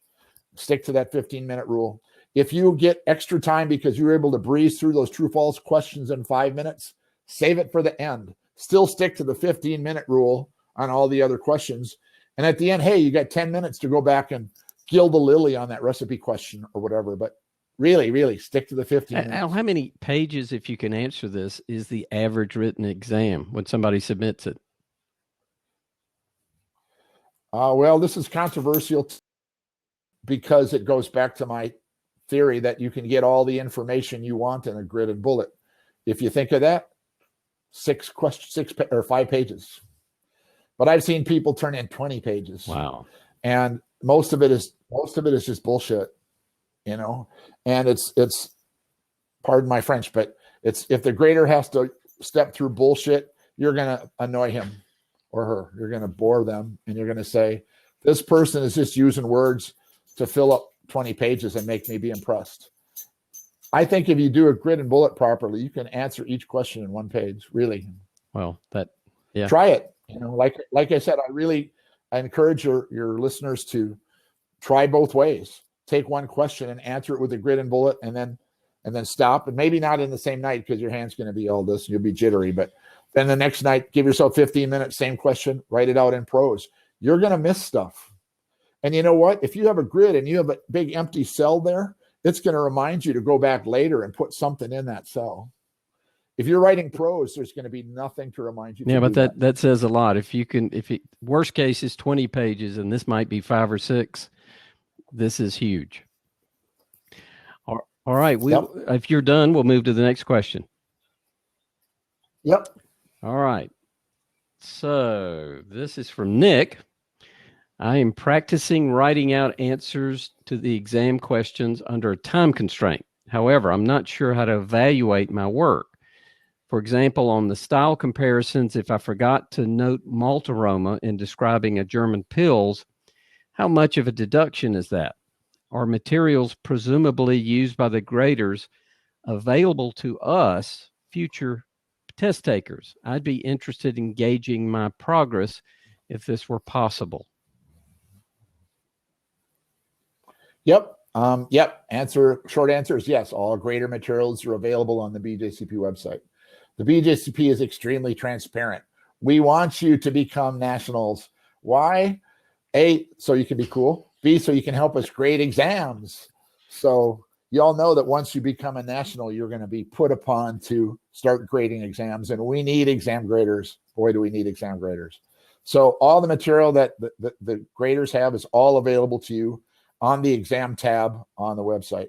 B: stick to that 15-minute rule. If you get extra time because you were able to breeze through those true-false questions in 5 minutes, save it for the end. Still stick to the 15-minute rule on all the other questions. And at the end, hey, you got 10 minutes to go back and gild the lily on that recipe question or whatever. But really stick to the 15 minutes.
A: Al, how many pages, if you can answer this, is the average written exam when somebody submits it?
B: Well, this is controversial because it goes back to my theory that you can get all the information you want in a grid and bullet. If you think of that, 5 pages. But I've seen people turn in 20 pages.
A: Wow.
B: And most of it is just bullshit, and it's pardon my French, but it's, if the grader has to step through bullshit, you're going to annoy him or her. You're going to bore them. And you're going to say, this person is just using words to fill up 20 pages and make me be impressed. I think if you do a grid and bullet properly, you can answer each question in 1 page, really.
A: Well, yeah.
B: Try it. Like I said, I encourage your listeners to try both ways. Take one question and answer it with a grid and bullet, and then stop. And maybe not in the same night because your hand's going to be all this and you'll be jittery. But then the next night, give yourself 15 minutes, same question, write it out in prose. You're going to miss stuff. And you know what? If you have a grid and you have a big empty cell there, it's going to remind you to go back later and put something in that cell. If you're writing prose, there's going to be nothing to remind you.
A: Yeah, but that says a lot. Worst case is 20 pages, and this might be 5 or 6. This is huge. All right. If you're done, we'll move to the next question.
B: Yep.
A: All right. So this is from Nick. I am practicing writing out answers to the exam questions under a time constraint. However, I'm not sure how to evaluate my work. For example, on the style comparisons, if I forgot to note malt aroma in describing a German Pils, how much of a deduction is that? Are materials presumably used by the graders available to us, future test takers? I'd be interested in gauging my progress if this were possible.
B: Yep. Short answer is yes. All grader materials are available on the BJCP website. The BJCP is extremely transparent. We want you to become nationals. Why? A, so you can be cool. B, so you can help us grade exams. So you all know that once you become a national, you're going to be put upon to start grading exams. And we need exam graders. Boy, do we need exam graders. So all the material that the graders have is all available to you on the exam tab on the website.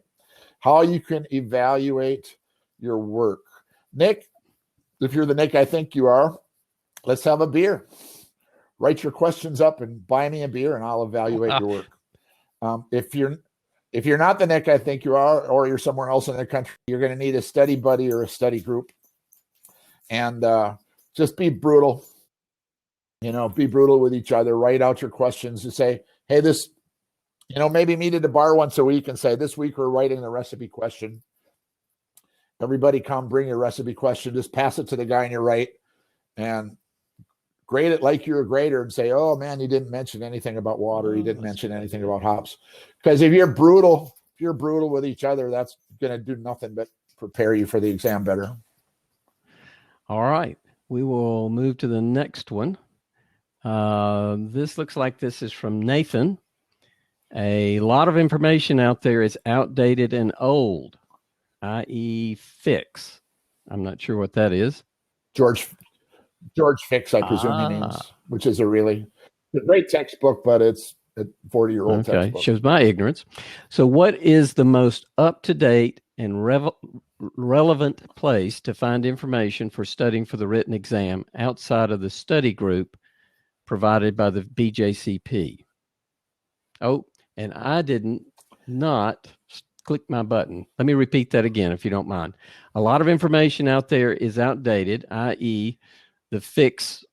B: How you can evaluate your work. Nick, if you're the Nick I think you are, let's have a beer. Write your questions up and buy me a beer and I'll evaluate your work. If you're not the Nick I think you are, or you're somewhere else in the country, you're going to need a study buddy or a study group. And just be brutal. Be brutal with each other. Write out your questions and say, hey, this, maybe meet at a bar once a week and say, this week we're writing the recipe question. Everybody come, bring your recipe question. Just pass it to the guy on your right and grade it like you're a grader and say, oh man, you didn't mention anything about water. You didn't mention anything about hops. Because if you're brutal with each other, that's going to do nothing but prepare you for the exam better.
A: All right. We will move to the next one. This looks like this is from Nathan. A lot of information out there is outdated and old. i.e. fix. I'm not sure what that is.
B: George Fix, I presume he means, which is a great textbook, but it's a 40-year-old textbook.
A: Shows my ignorance. So what is the most up-to-date and relevant place to find information for studying for the written exam outside of the study group provided by the BJCP? Oh, and I didn't not click my button. Let me repeat that again, if you don't mind. A lot of information out there is outdated, i.e. the fix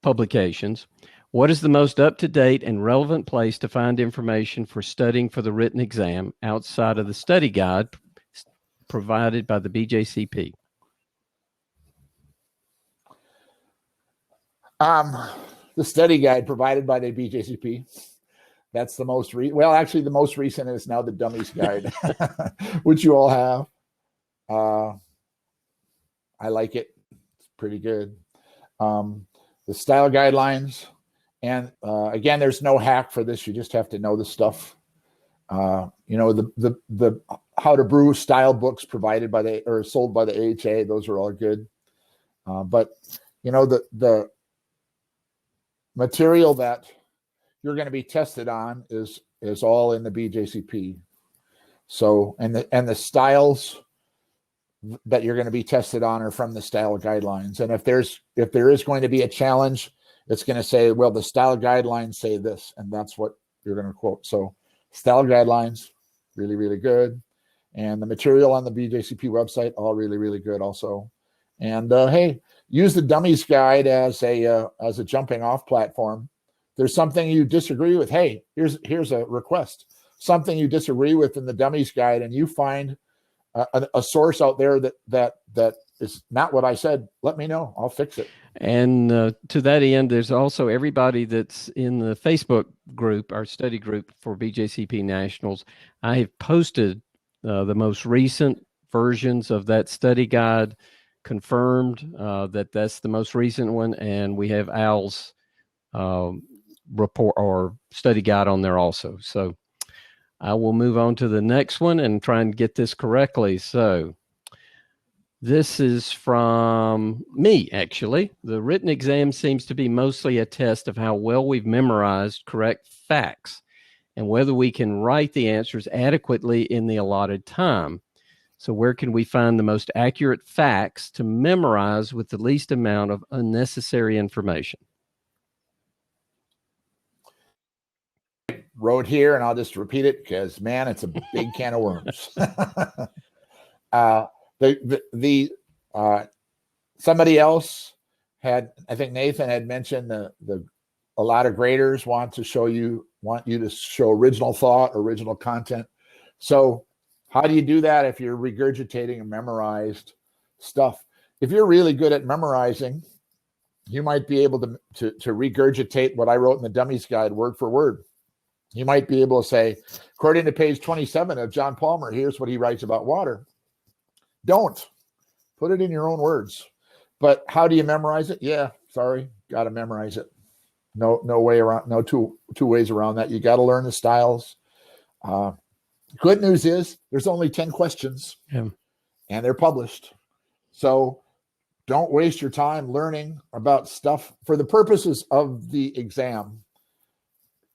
A: publications. What is the most up-to-date and relevant place to find information for studying for the written exam outside of the study guide provided by the BJCP?
B: The study guide provided by the BJCP. That's the most actually the most recent is now the Dummies guide, which you all have. I like it. It's pretty good. The style guidelines. And again, there's no hack for this. You just have to know the stuff. The how to brew style books provided by sold by the AHA. Those are all good. But the material that you're going to be tested on is all in the BJCP. So and the styles that you're going to be tested on are from the style guidelines. And if there is going to be a challenge, it's going to say, well, the style guidelines say this, and that's what you're going to quote. So style guidelines, really, really good. And the material on the BJCP website, all really, really good also. And hey, use the Dummies guide as a jumping off platform. There's something you disagree with. Hey, here's a request. Something you disagree with in the Dummies guide, and you find a source out there that is not what I said. Let me know. I'll fix it.
A: And to that end, there's also everybody that's in the Facebook group, our study group for BJCP Nationals. I have posted the most recent versions of that study guide, confirmed that that's the most recent one, and we have Al's report or study guide on there also. So I will move on to the next one and try and get this correctly. So this is from me, actually. The written exam seems to be mostly a test of how well we've memorized correct facts and whether we can write the answers adequately in the allotted time. So where can we find the most accurate facts to memorize with the least amount of unnecessary information?
B: Wrote here, and I'll just repeat it because, man, it's a big can of worms. Somebody else had, I think Nathan had mentioned a lot of graders want you to show original thought, original content. So how do you do that if you're regurgitating and memorized stuff? If you're really good at memorizing, you might be able to regurgitate what I wrote in the Dummies guide word for word. You might be able to say, according to page 27 of John Palmer, here's what he writes about water. Don't. Put it in your own words. But how do you memorize it? Yeah, sorry, got to memorize it. No way around. No two ways around that. You got to learn the styles. Good news is there's only 10 questions, and they're published. So don't waste your time learning about stuff for the purposes of the exam.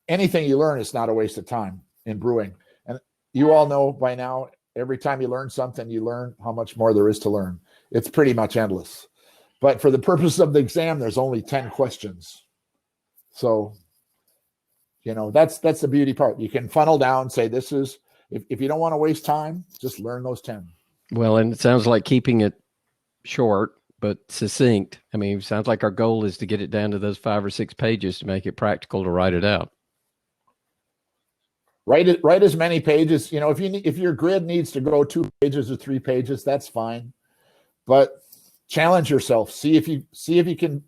B: Anything you learn is not a waste of time in brewing. And you all know by now, every time you learn something, you learn how much more there is to learn. It's pretty much endless. But for the purpose of the exam, there's only 10 questions. So, that's the beauty part. You can funnel down, say this is, if you don't want to waste time, just learn those 10.
A: Well, and it sounds like keeping it short but succinct. I mean, it sounds like our goal is to get it down to those 5 or 6 pages to make it practical to write it out.
B: Write as many pages. If your grid needs to go 2 pages or 3 pages, that's fine. But challenge yourself. See if you can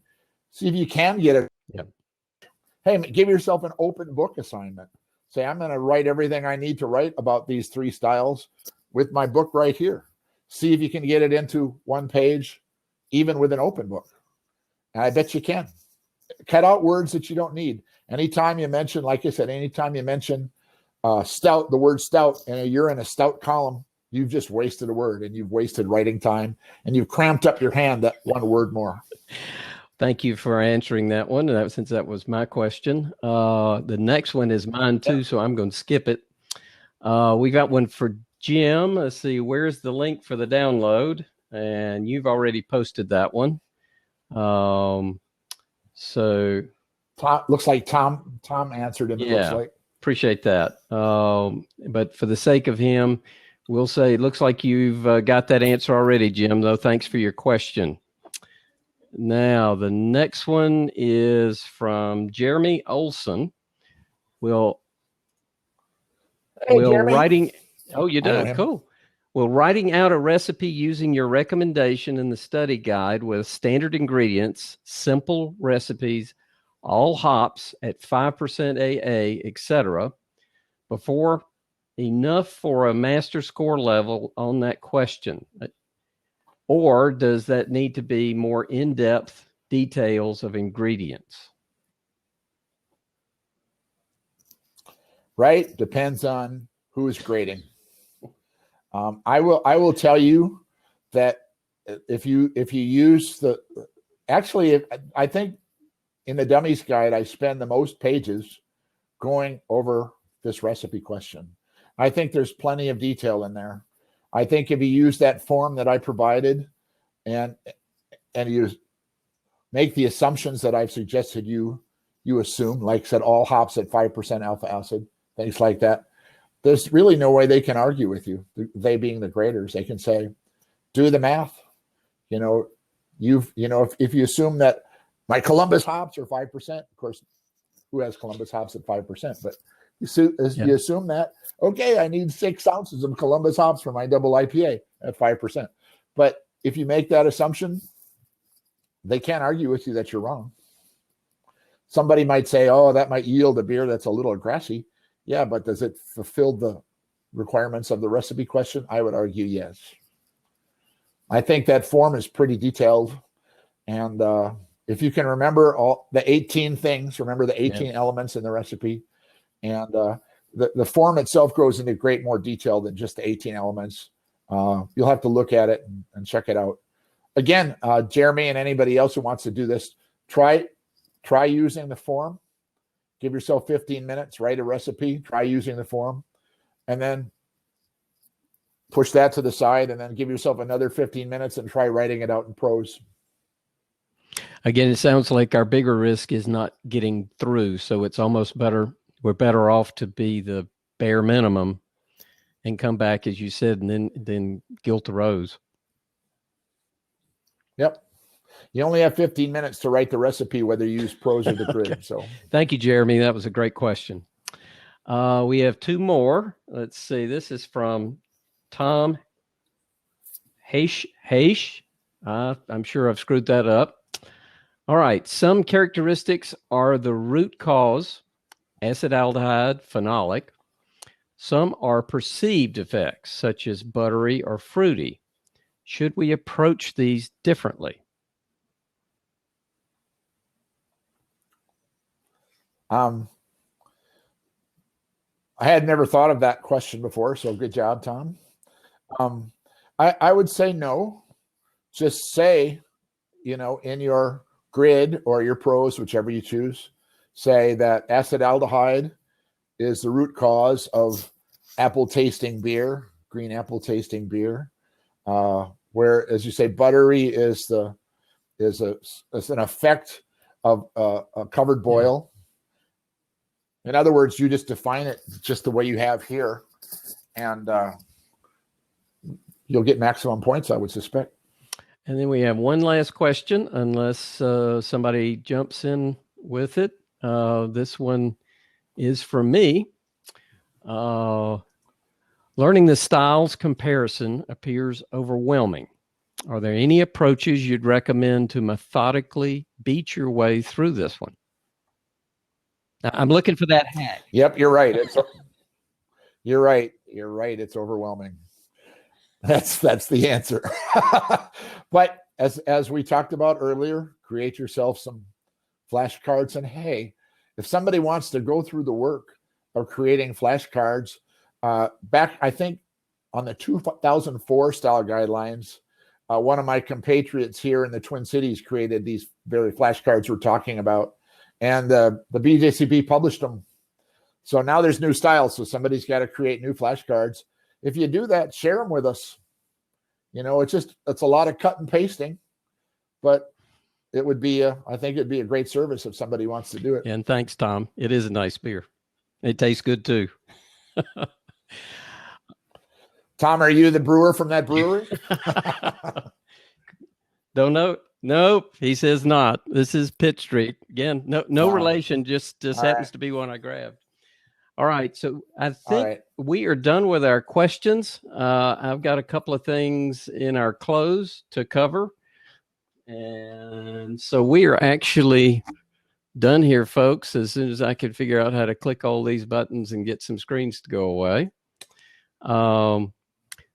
B: get it.
A: Yeah.
B: Hey, give yourself an open book assignment. Say, I'm going to write everything I need to write about these 3 styles with my book right here. See if you can get it into 1 page, even with an open book. And I bet you can. Cut out words that you don't need. Anytime you mention, like I said, stout, the word stout, and you're in a stout column, you've just wasted a word, and you've wasted writing time, and you've cramped up your hand that one word more.
A: Thank you for answering that one, since that was my question. The next one is mine too, so I'm going to skip it. We got one for Jim. Let's see, where's the link for the download? And you've already posted that one. So
B: looks like Tom answered him. It looks like.
A: Appreciate that. But for the sake of him, we'll say it looks like you've got that answer already, Jim, though. Thanks for your question. Now, the next one is from Jeremy Olson. Will writing... Oh, you do? Cool. Will writing out a recipe using your recommendation in the study guide with standard ingredients, simple recipes, all hops at 5% AA, etc., before enough for a master score level on that question? Or does that need to be more in-depth details of ingredients?
B: Right. Depends on who is grading. I will tell you that if you use I think in the Dummies guide, I spend the most pages going over this recipe question. I think there's plenty of detail in there. I think if you use that form that I provided and you make the assumptions that I've suggested you assume, like I said, all hops at 5% alpha acid, things like that, there's really no way they can argue with you. They being the graders, they can say, do the math. If you assume that my Columbus hops are 5%, of course, who has Columbus hops at 5%? But you assume that, okay, I need 6 ounces of Columbus hops for my double IPA at 5%. But if you make that assumption, they can't argue with you that you're wrong. Somebody might say, oh, that might yield a beer that's a little grassy. Yeah, but does it fulfill the requirements of the recipe question? I would argue yes. I think that form is pretty detailed. And if you can remember all the 18 things, remember the 18 elements in the recipe. And the form itself goes into great more detail than just the 18 elements. You'll have to look at it and check it out. Again, Jeremy and anybody else who wants to do this, try using the form. Give yourself 15 minutes, write a recipe, try using the form, and then push that to the side, and then give yourself another 15 minutes and try writing it out in prose.
A: Again, it sounds like our bigger risk is not getting through, so it's almost better. We're better off to be the bare minimum and come back, as you said, and then gilt the rose.
B: Yep. You only have 15 minutes to write the recipe, whether you use prose or the grid. Okay. So,
A: thank you, Jeremy. That was a great question. We have 2 more. Let's see. This is from Tom Heish. I'm sure I've screwed that up. All right. Some characteristics are the root cause, acetaldehyde, phenolic. Some are perceived effects, such as buttery or fruity. Should we approach these differently?
B: I had never thought of that question before, so good job, Tom. I would say no. Just say, in your grid or your prose, whichever you choose, say that acetaldehyde is the root cause of apple tasting beer, green apple tasting beer. Where, as you say, buttery is an effect of a covered boil. In other words, you just define it just the way you have here, and you'll get maximum points, I would suspect.
A: And then we have one last question, unless somebody jumps in with it. This one is from me. Learning the styles comparison appears overwhelming. Are there any approaches you'd recommend to methodically beat your way through this one? Now, I'm looking for that hack.
B: Yep, you're right. You're right. You're right. It's overwhelming. That's the answer. But as we talked about earlier, create yourself some flashcards. And hey, if somebody wants to go through the work of creating flashcards, back, I think on the 2004 style guidelines, one of my compatriots here in the Twin Cities created these very flashcards we're talking about, and the BJCP published them. So now there's new styles. So somebody's got to create new flashcards. If you do that, share them with us. It's a lot of cut and pasting, but it would be I think it'd be a great service if somebody wants to do it.
A: And thanks, Tom. It is a nice beer. It tastes good too.
B: Tom, are you the brewer from that brewery?
A: Don't know. Nope, he says not. This is Pitt Street. Again, no relation, just happens to be one I grabbed. All right, so I think we are done with our questions. I've got a couple of things in our close to cover. And so we are actually done here, folks, as soon as I could figure out how to click all these buttons and get some screens to go away.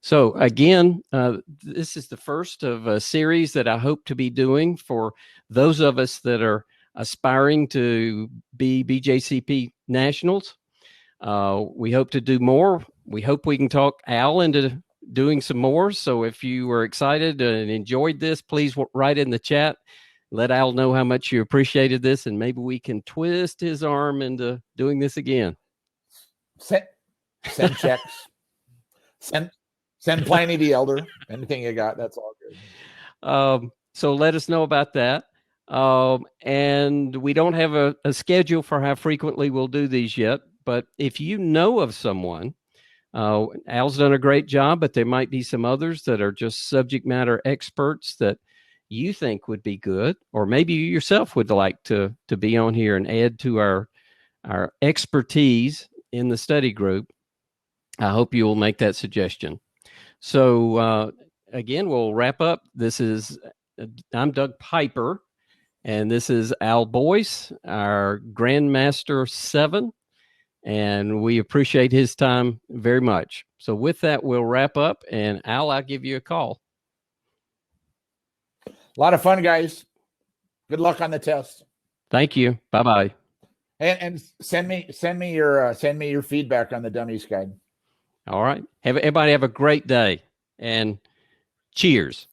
A: So again, this is the first of a series that I hope to be doing for those of us that are aspiring to be BJCP nationals. We hope to do more. We hope we can talk Al into doing some more. So if you were excited and enjoyed this, please write in the chat. Let Al know how much you appreciated this, and maybe we can twist his arm into doing this again.
B: Send checks. Send Pliny the Elder. Anything you got, that's all good.
A: So let us know about that. And we don't have a schedule for how frequently we'll do these yet. But if you know of someone, Al's done a great job, but there might be some others that are just subject matter experts that you think would be good, or maybe you yourself would like to be on here and add to our expertise in the study group. I hope you will make that suggestion. So again, we'll wrap up. I'm Doug Piper, and this is Al Boyce, our Grandmaster 7, and we appreciate his time very much. So with that, we'll wrap up, and Al, I'll give you a call.
B: A lot of fun, guys. Good luck on the test.
A: Thank you. Bye-bye.
B: And send me your feedback on the Dummies guide.
A: All right. Everybody have a great day, and cheers.